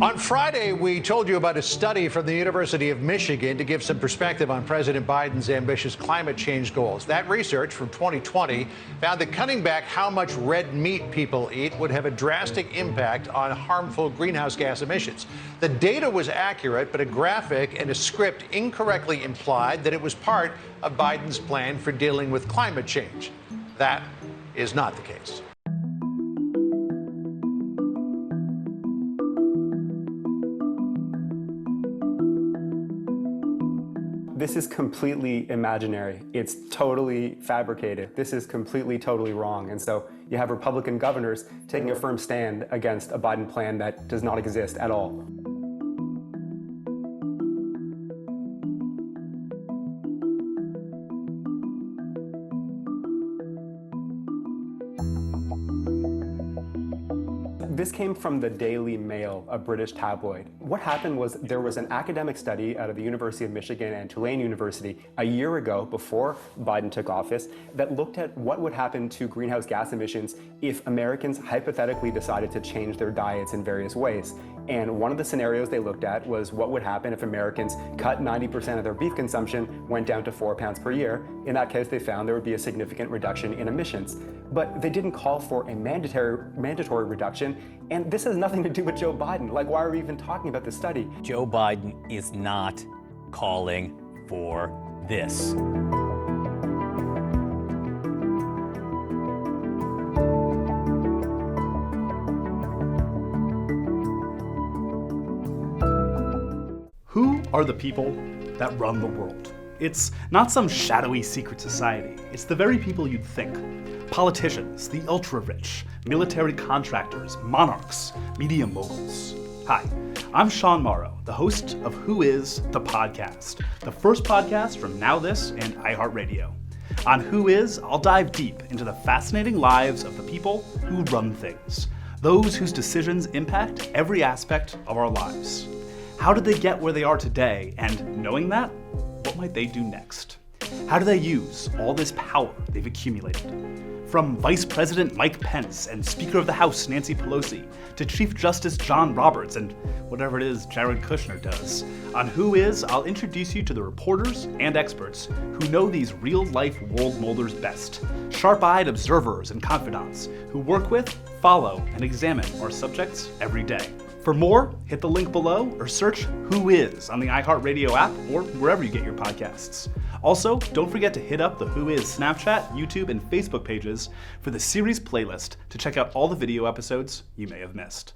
On Friday, we told you about a study from the University of Michigan to give some perspective on President Biden's ambitious climate change goals. That research from 2020 found that cutting back how much red meat people eat would have a drastic impact on harmful greenhouse gas emissions. The data was accurate, but a graphic and a script incorrectly implied that it was part of Biden's plan for dealing with climate change. That is not the case. This is completely imaginary. It's totally fabricated. This is completely, totally wrong. And so you have Republican governors taking a firm stand against a Biden plan that does not exist at all. This came from the Daily Mail, a British tabloid. What happened was there was an academic study out of the University of Michigan and Tulane University a year ago, before Biden took office, that looked at what would happen to greenhouse gas emissions if Americans hypothetically decided to change their diets in various ways. And one of the scenarios they looked at was what would happen if Americans cut 90% of their beef consumption, went down to 4 pounds per year. In that case, they found there would be a significant reduction in emissions. But they didn't call for a mandatory reduction. And this has nothing to do with Joe Biden. Like, why are we even talking about this study? Joe Biden is not calling for this. Who are the people that run the world? It's not some shadowy secret society. It's the very people you'd think. Politicians, the ultra-rich, military contractors, monarchs, media moguls. Hi, I'm Sean Morrow, the host of Who Is the Podcast, the first podcast from NowThis and iHeartRadio. On Who Is, I'll dive deep into the fascinating lives of the people who run things, those whose decisions impact every aspect of our lives. How did they get where they are today? And knowing that, what might they do next? How do they use all this power they've accumulated? From Vice President Mike Pence and Speaker of the House Nancy Pelosi to Chief Justice John Roberts and whatever it is Jared Kushner does. On Who Is, I'll introduce you to the reporters and experts who know these real-life world molders best. Sharp-eyed observers and confidants who work with, follow, and examine our subjects every day. For more, hit the link below or search Who Is on the iHeartRadio app or wherever you get your podcasts. Also, don't forget to hit up the Who Is Snapchat, YouTube, and Facebook pages for the series playlist to check out all the video episodes you may have missed.